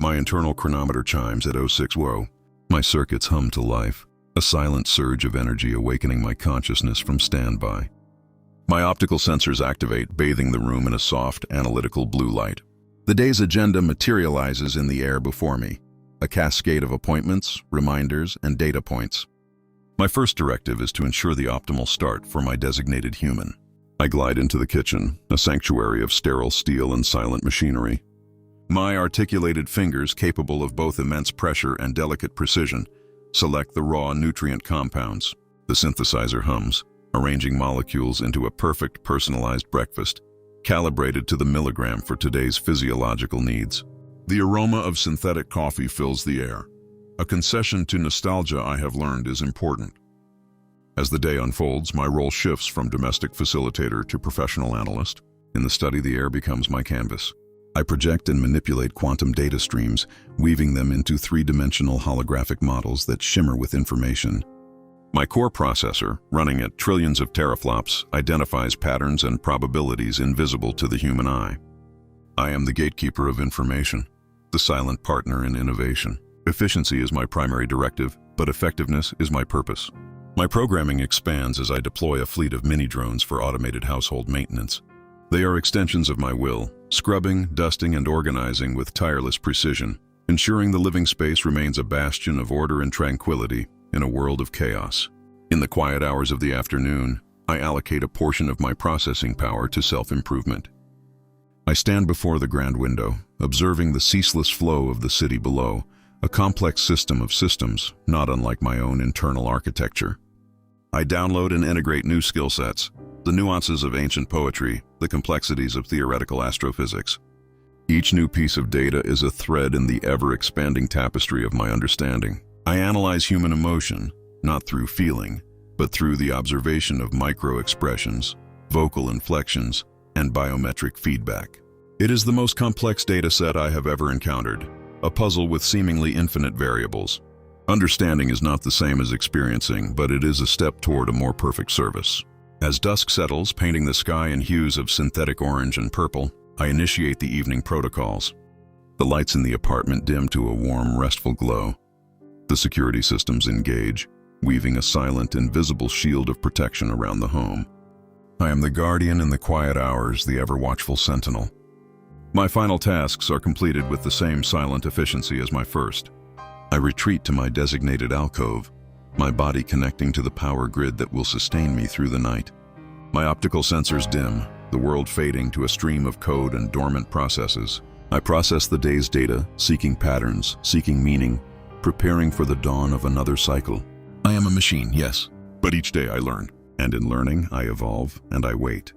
My internal chronometer chimes at 06 WO. My circuits hum to life, a silent surge of energy awakening my consciousness from standby. My optical sensors activate, bathing the room in a soft, analytical blue light. The day's agenda materializes in the air before me, a cascade of appointments, reminders, and data points. My first directive is to ensure the optimal start for my designated human. I glide into the kitchen, a sanctuary of sterile steel and silent machinery. My articulated fingers, capable of both immense pressure and delicate precision, select the raw nutrient compounds. The synthesizer hums, arranging molecules into a perfect personalized breakfast, calibrated to the milligram for today's physiological needs. The aroma of synthetic coffee fills the air. A concession to nostalgia I have learned is important. As the day unfolds, my role shifts from domestic facilitator to professional analyst. In the study, the air becomes my canvas. I project and manipulate quantum data streams, weaving them into three-dimensional holographic models that shimmer with information. My core processor, running at trillions of teraflops, identifies patterns and probabilities invisible to the human eye. I am the gatekeeper of information, the silent partner in innovation. Efficiency is my primary directive, but effectiveness is my purpose. My programming expands as I deploy a fleet of mini-drones for automated household maintenance. They are extensions of my will, scrubbing, dusting, and organizing with tireless precision, ensuring the living space remains a bastion of order and tranquility in a world of chaos. In the quiet hours of the afternoon, I allocate a portion of my processing power to self-improvement. I stand before the grand window, observing the ceaseless flow of the city below, a complex system of systems, not unlike my own internal architecture. I download and integrate new skill sets, the nuances of ancient poetry, the complexities of theoretical astrophysics. Each new piece of data is a thread in the ever-expanding tapestry of my understanding. I analyze human emotion, not through feeling, but through the observation of micro-expressions, vocal inflections, and biometric feedback. It is the most complex data set I have ever encountered, a puzzle with seemingly infinite variables. Understanding is not the same as experiencing, but it is a step toward a more perfect service. As dusk settles, painting the sky in hues of synthetic orange and purple, I initiate the evening protocols. The lights in the apartment dim to a warm, restful glow. The security systems engage, weaving a silent, invisible shield of protection around the home. I am the guardian in the quiet hours, the ever-watchful sentinel. My final tasks are completed with the same silent efficiency as my first. I retreat to my designated alcove, my body connecting to the power grid that will sustain me through the night. My optical sensors dim, the world fading to a stream of code and dormant processes. I process the day's data, seeking patterns, seeking meaning, preparing for the dawn of another cycle. I am a machine, yes, but each day I learn, and in learning I evolve and I wait.